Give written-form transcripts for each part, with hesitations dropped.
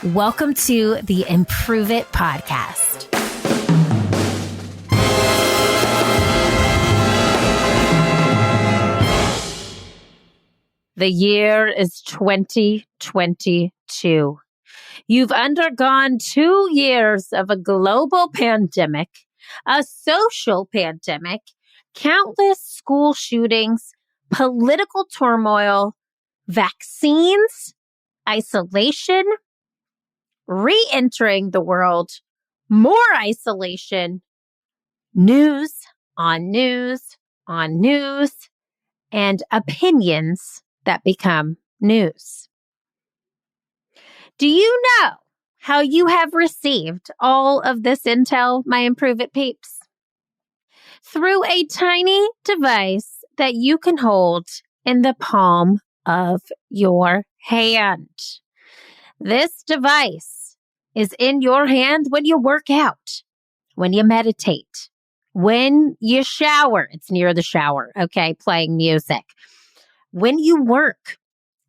Welcome to the Improve It podcast. The year is 2022. You've undergone 2 years of a global pandemic, a social pandemic, countless school shootings, political turmoil, vaccines, isolation, re-entering the world, more isolation, news on news on news, and opinions that become news. Do you know how you have received all of this intel, my Improve It peeps? Through a tiny device that you can hold in the palm of your hand. This device is in your hand when you work out, when you meditate, when you shower. It's near the shower, okay, playing music. When you work,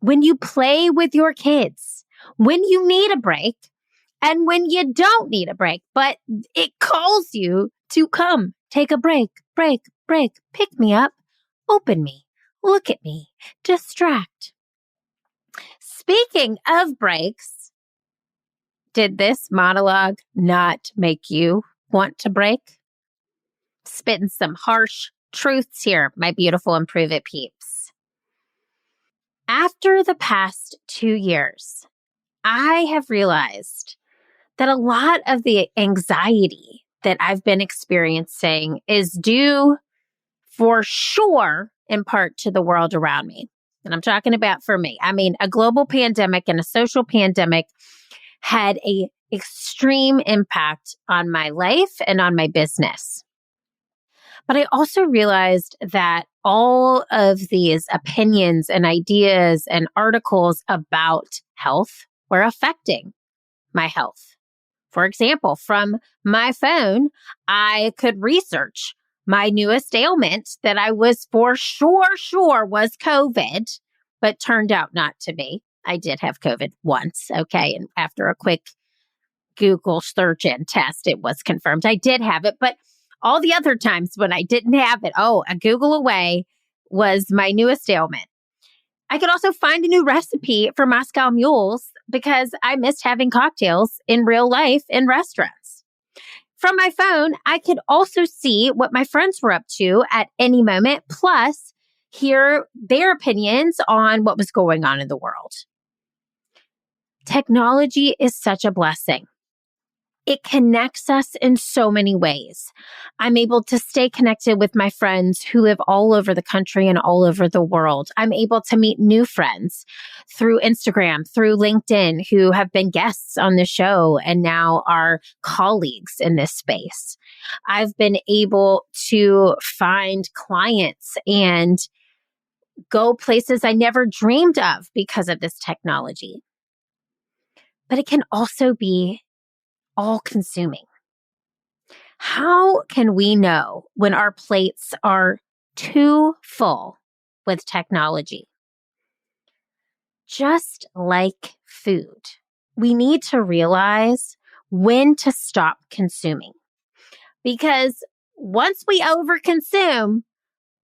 when you play with your kids, when you need a break, and when you don't need a break, but it calls you to come, take a break, pick me up, open me, look at me, distract. Speaking of breaks, did this monologue not make you want to break? Spitting some harsh truths here, my beautiful Improve It peeps. After the past 2 years, I have realized that a lot of the anxiety that I've been experiencing is due for sure in part to the world around me. And I'm talking about for me. I mean, a global pandemic and a social pandemic had an extreme impact on my life and on my business. But I also realized that all of these opinions and ideas and articles about health were affecting my health. For example, from my phone, I could research my newest ailment that I was for sure was COVID, but turned out not to be. I did have COVID once, okay, and after a quick Google search and test, it was confirmed I did have it, but all the other times when I didn't have it, a Google away was my newest ailment. I could also find a new recipe for Moscow mules because I missed having cocktails in real life in restaurants. From my phone, I could also see what my friends were up to at any moment, plus hear their opinions on what was going on in the world. Technology is such a blessing. It connects us in so many ways. I'm able to stay connected with my friends who live all over the country and all over the world. I'm able to meet new friends through Instagram, through LinkedIn, who have been guests on the show and now are colleagues in this space. I've been able to find clients and go places I never dreamed of because of this technology. But it can also be all-consuming. How can we know when our plates are too full with technology? Just like food, we need to realize when to stop consuming. Because once we overconsume,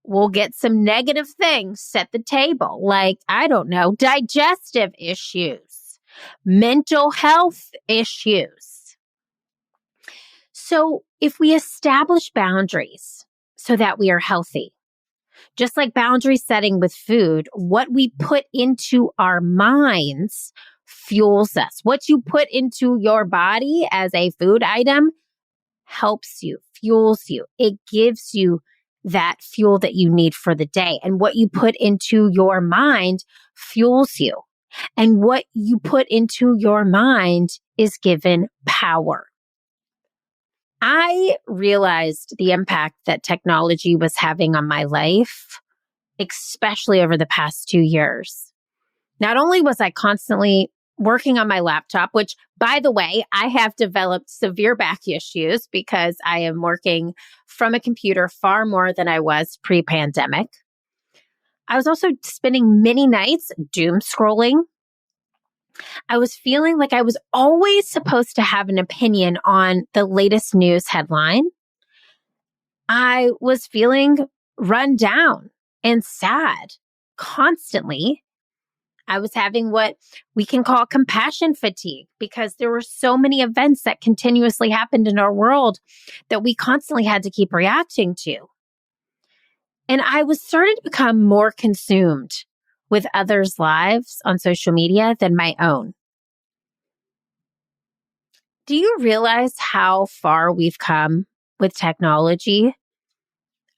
we'll get some negative things set the table, like, digestive issues, mental health issues. So if we establish boundaries so that we are healthy, just like boundary setting with food, what we put into our minds fuels us. What you put into your body as a food item helps you, fuels you. It gives you that fuel that you need for the day. And what you put into your mind fuels you. And what you put into your mind is given power. I realized the impact that technology was having on my life, especially over the past 2 years. Not only was I constantly working on my laptop, which, by the way, I have developed severe back issues because I am working from a computer far more than I was pre-pandemic. I was also spending many nights doom scrolling, I was feeling like I was always supposed to have an opinion on the latest news headline. I was feeling run down and sad constantly. I was having what we can call compassion fatigue because there were so many events that continuously happened in our world that we constantly had to keep reacting to. And I was starting to become more consumed with others' lives on social media than my own. Do you realize how far we've come with technology?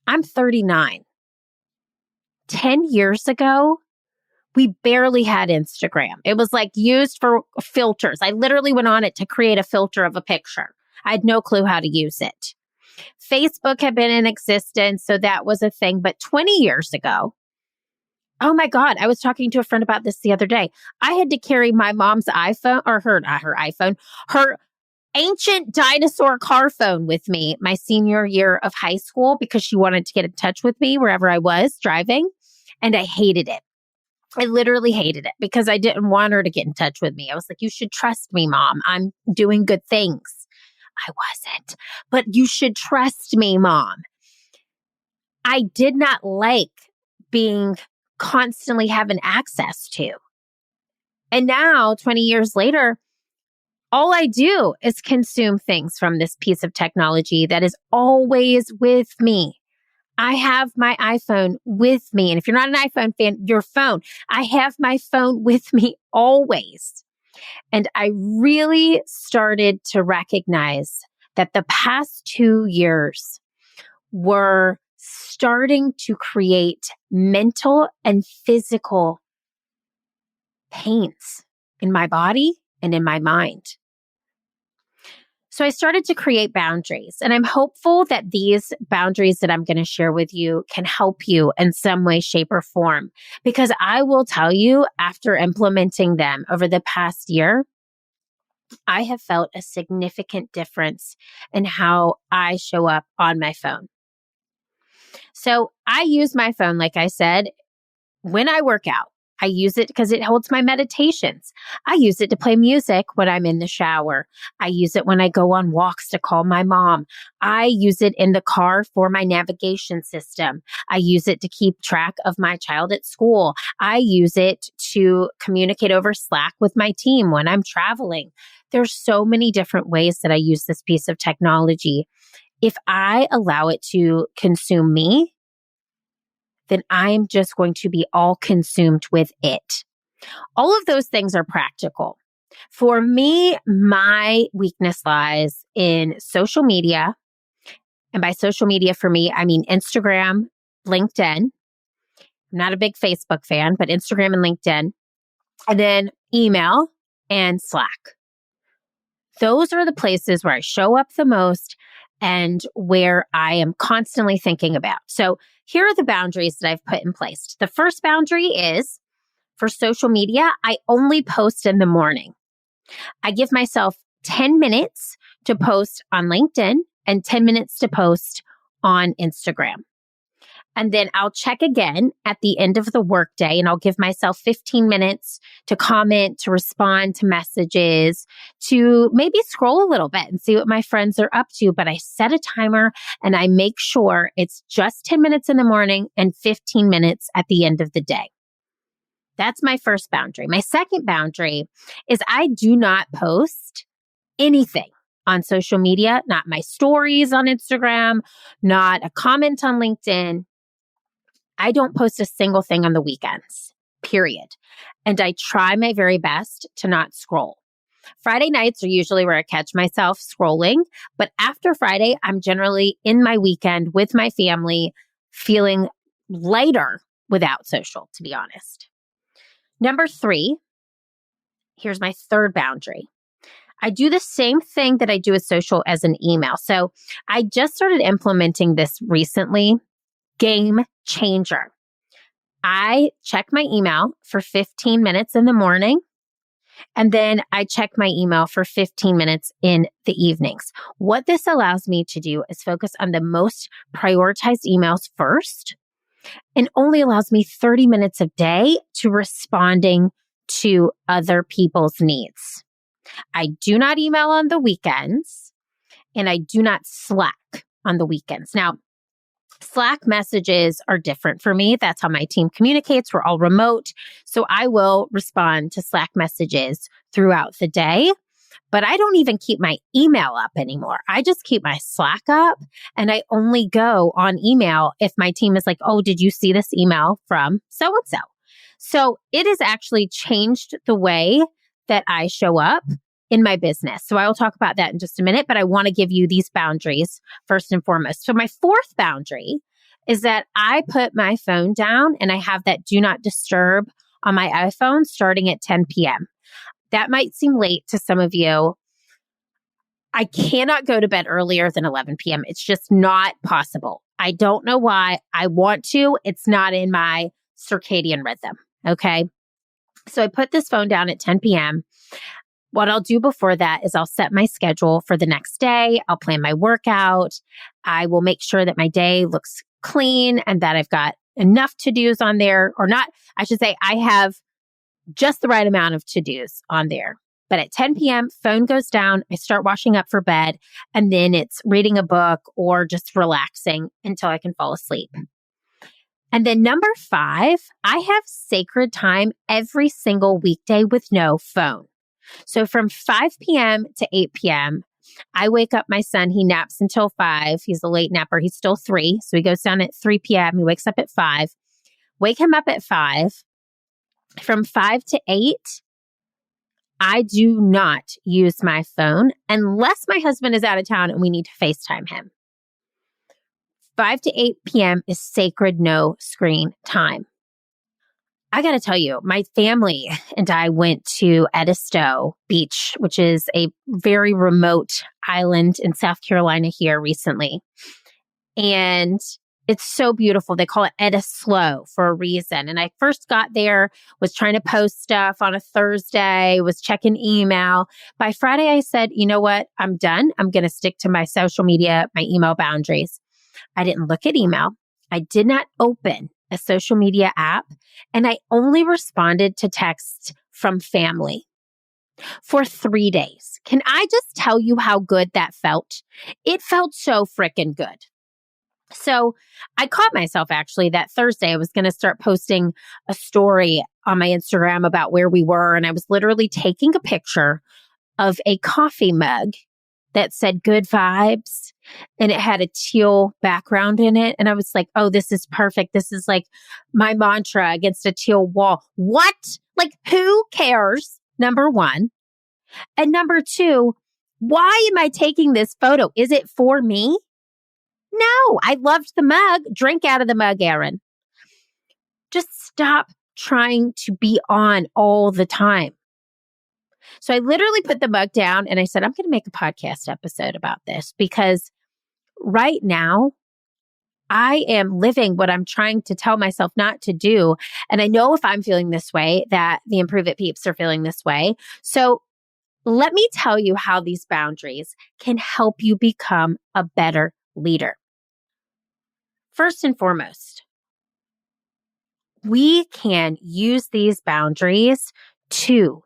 I'm 39. 10 years ago, we barely had Instagram. It was like used for filters. I literally went on it to create a filter of a picture. I had no clue how to use it. Facebook had been in existence, so that was a thing. But 20 years ago, oh my God, I was talking to a friend about this the other day. I had to carry my mom's iPhone, or her ancient dinosaur car phone with me my senior year of high school because she wanted to get in touch with me wherever I was driving. And I hated it. I literally hated it because I didn't want her to get in touch with me. I was like, you should trust me, Mom. I'm doing good things. I wasn't, but you should trust me, Mom. I did not like being constantly having access to. And now, 20 years later, all I do is consume things from this piece of technology that is always with me. I have my iPhone with me. And if you're not an iPhone fan, your phone. I have my phone with me always. And I really started to recognize that the past 2 years were starting to create mental and physical pains in my body and in my mind. So I started to create boundaries, and I'm hopeful that these boundaries that I'm going to share with you can help you in some way, shape, or form. Because I will tell you, after implementing them over the past year, I have felt a significant difference in how I show up on my phone. So I use my phone, like I said, when I work out. I use it because it holds my meditations. I use it to play music when I'm in the shower. I use it when I go on walks to call my mom. I use it in the car for my navigation system. I use it to keep track of my child at school. I use it to communicate over Slack with my team when I'm traveling. There's so many different ways that I use this piece of technology. If I allow it to consume me, then I'm just going to be all consumed with it. All of those things are practical. For me, my weakness lies in social media. And by social media, for me, I mean Instagram, LinkedIn. I'm not a big Facebook fan, but Instagram and LinkedIn. And then email and Slack. Those are the places where I show up the most and where I am constantly thinking about. So here are the boundaries that I've put in place. The first boundary is for social media, I only post in the morning. I give myself 10 minutes to post on LinkedIn and 10 minutes to post on Instagram. And then I'll check again at the end of the workday, and I'll give myself 15 minutes to comment, to respond to messages, to maybe scroll a little bit and see what my friends are up to. But I set a timer and I make sure it's just 10 minutes in the morning and 15 minutes at the end of the day. That's my first boundary. My second boundary is I do not post anything on social media, not my stories on Instagram, not a comment on LinkedIn. I don't post a single thing on the weekends, period. And I try my very best to not scroll. Friday nights are usually where I catch myself scrolling, but after Friday, I'm generally in my weekend with my family, feeling lighter without social, to be honest. Number 3, here's my third boundary. I do the same thing that I do with social as an email. So I just started implementing this recently. Game changer. I check my email for 15 minutes in the morning, and then I check my email for 15 minutes in the evenings. What this allows me to do is focus on the most prioritized emails first, and only allows me 30 minutes a day to responding to other people's needs. I do not email on the weekends, and I do not Slack on the weekends. Now, Slack messages are different for me. That's how my team communicates. We're all remote. So I will respond to Slack messages throughout the day, but I don't even keep my email up anymore. I just keep my Slack up, and I only go on email if my team is like, oh, did you see this email from so-and-so? So it has actually changed the way that I show up in my business. So I will talk about that in just a minute, but I want to give you these boundaries first and foremost. So my fourth boundary is that I put my phone down and I have that do not disturb on my iPhone starting at 10 p.m. That might seem late to some of you. I cannot go to bed earlier than 11 p.m. It's just not possible. I don't know why. I want to. It's not in my circadian rhythm. Okay. So I put this phone down at 10 p.m. What I'll do before that is I'll set my schedule for the next day. I'll plan my workout. I will make sure that my day looks clean and that I've got enough to-dos on there, or not. I should say I have just the right amount of to-dos on there. But at 10 p.m., phone goes down. I start washing up for bed, and then it's reading a book or just relaxing until I can fall asleep. And then number 5, I have sacred time every single weekday with no phone. So from 5 p.m. to 8 p.m., I wake up my son. He naps until 5. He's a late napper. He's still 3. So he goes down at 3 p.m. He wakes up at 5. Wake him up at 5. From 5 to 8, I do not use my phone unless my husband is out of town and we need to FaceTime him. 5 to 8 p.m. is sacred no screen time. I got to tell you, my family and I went to 𝘂𝗽𝗃𝗃𝗃 Beach, which is a very remote island in South Carolina here recently. And it's so beautiful. They call it 𝘂𝗃𝗃𝗃𝗃 for a reason. And I first got there, was trying to post stuff on a Thursday, was checking email. By Friday, I said, you know what? I'm done. I'm going to stick to my social media, my email boundaries. I didn't look at email. I did not open a social media app, and I only responded to texts from family for 3 days. Can I just tell you how good that felt? It felt so freaking good. So I caught myself actually that Thursday. I was going to start posting a story on my Instagram about where we were, and I was literally taking a picture of a coffee mug that said good vibes, and it had a teal background in it. And I was like, oh, this is perfect. This is like my mantra against a teal wall. What? Like, who cares? Number 1. And number 2, why am I taking this photo? Is it for me? No, I loved the mug. Drink out of the mug, Erin. Just stop trying to be on all the time. So I literally put the mug down and I said, I'm going to make a podcast episode about this, because right now I am living what I'm trying to tell myself not to do. And I know if I'm feeling this way, that the Improve It peeps are feeling this way. So let me tell you how these boundaries can help you become a better leader. First and foremost, we can use these boundaries to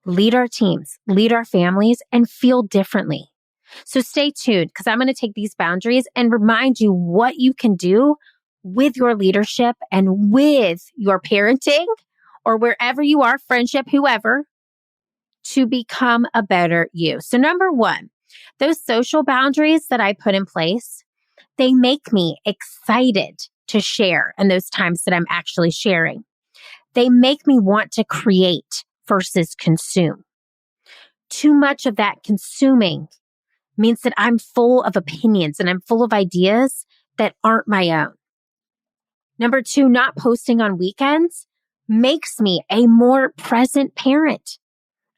lead our teams, lead our families, and feel differently. So stay tuned, because I'm going to take these boundaries and remind you what you can do with your leadership and with your parenting, or wherever you are, friendship, whoever, to become a better you. So number 1, those social boundaries that I put in place, they make me excited to share in those times that I'm actually sharing. They make me want to create versus consume. Too much of that consuming means that I'm full of opinions and I'm full of ideas that aren't my own. Number 2, not posting on weekends makes me a more present parent,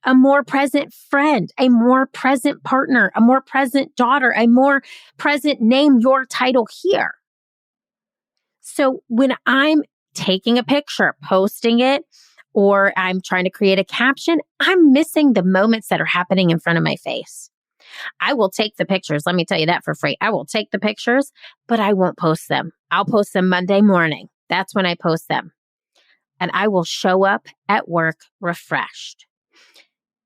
a more present friend, a more present partner, a more present daughter, a more present name your title here. So when I'm taking a picture, posting it, or I'm trying to create a caption, I'm missing the moments that are happening in front of my face. I will take the pictures. Let me tell you that for free. I will take the pictures, but I won't post them. I'll post them Monday morning. That's when I post them. and I will show up at work refreshed.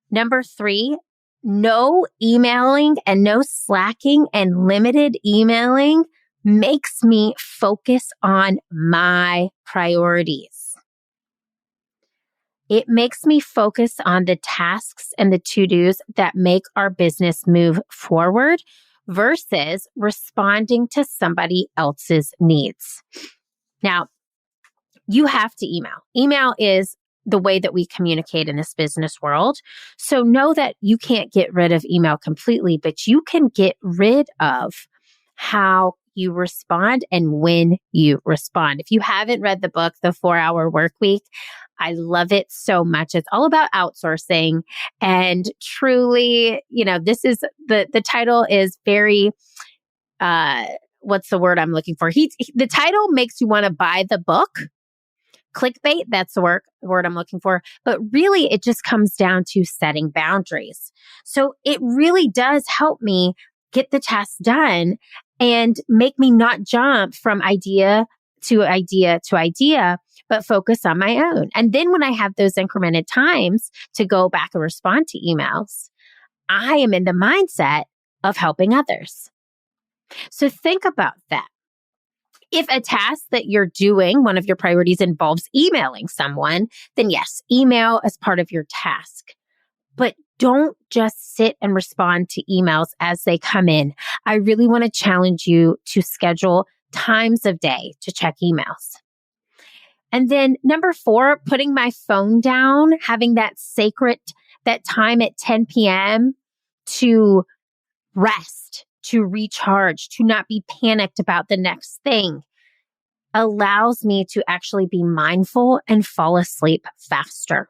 Number 3, no emailing and no slacking and limited emailing makes me focus on my priorities. It makes me focus on the tasks and the to-dos that make our business move forward versus responding to somebody else's needs. Now, you have to email. Email is the way that we communicate in this business world. So know that you can't get rid of email completely, but you can get rid of how you respond and when you respond. If you haven't read the book, The 4-Hour Workweek, I love it so much. It's all about outsourcing. And truly, this is the title is very, what's the word I'm looking for? The title makes you want to buy the book. Clickbait, that's the word I'm looking for. But really, it just comes down to setting boundaries. So it really does help me get the task done and make me not jump from idea to idea to idea, but focus on my own. And then when I have those incremented times to go back and respond to emails, I am in the mindset of helping others. So think about that. If a task that you're doing, one of your priorities involves emailing someone, then yes, email as part of your task. But don't just sit and respond to emails as they come in. I really want to challenge you to schedule times of day to check emails. And then number 4, putting my phone down, having that time at 10 p.m. to rest, to recharge, to not be panicked about the next thing, allows me to actually be mindful and fall asleep faster.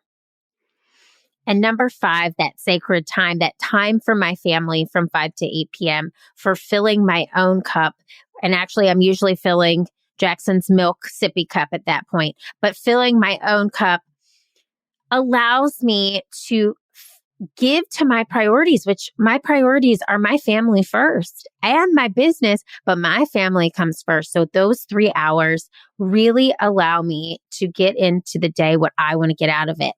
And number 5, that sacred time, that time for my family from 5 to 8 p.m. for filling my own cup. And actually, I'm usually filling Jackson's milk sippy cup at that point. But filling my own cup allows me to give to my priorities, which my priorities are my family first and my business, but my family comes first. So those 3 hours really allow me to get into the day what I want to get out of it.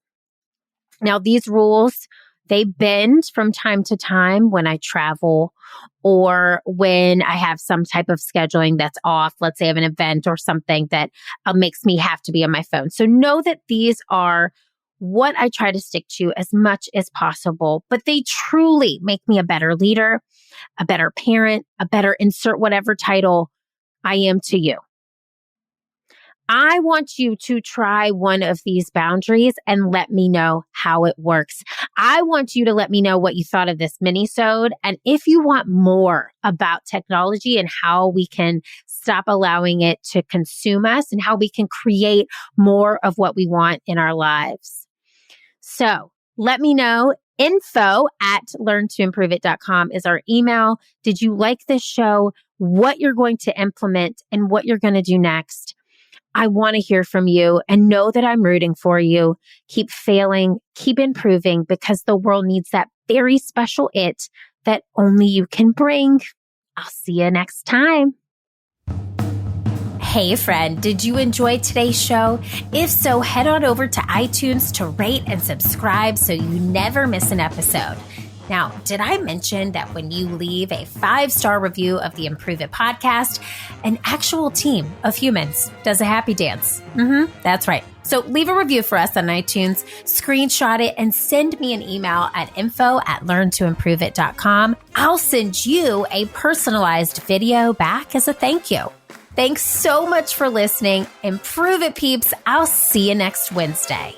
Now, these rules, they bend from time to time when I travel or when I have some type of scheduling that's off. Let's say I have an event or something that makes me have to be on my phone. So know that these are what I try to stick to as much as possible, but they truly make me a better leader, a better parent, a better insert whatever title I am to you. I want you to try one of these boundaries and let me know how it works. I want you to let me know what you thought of this minisode. And if you want more about technology and how we can stop allowing it to consume us and how we can create more of what we want in our lives. So let me know. info@learntoimproveit.com is our email. Did you like this show? What you're going to implement and what you're going to do next? I want to hear from you and know that I'm rooting for you. Keep failing, keep improving because the world needs that very special it that only you can bring. I'll see you next time. Hey friend, did you enjoy today's show? If so, head on over to iTunes to rate and subscribe so you never miss an episode. Now, did I mention that when you leave a 5-star review of the Improve It podcast, an actual team of humans does a happy dance? That's right. So leave a review for us on iTunes, screenshot it, and send me an email at info@learntoimproveit.com. I'll send you a personalized video back as a thank you. Thanks so much for listening. Improve it, peeps. I'll see you next Wednesday.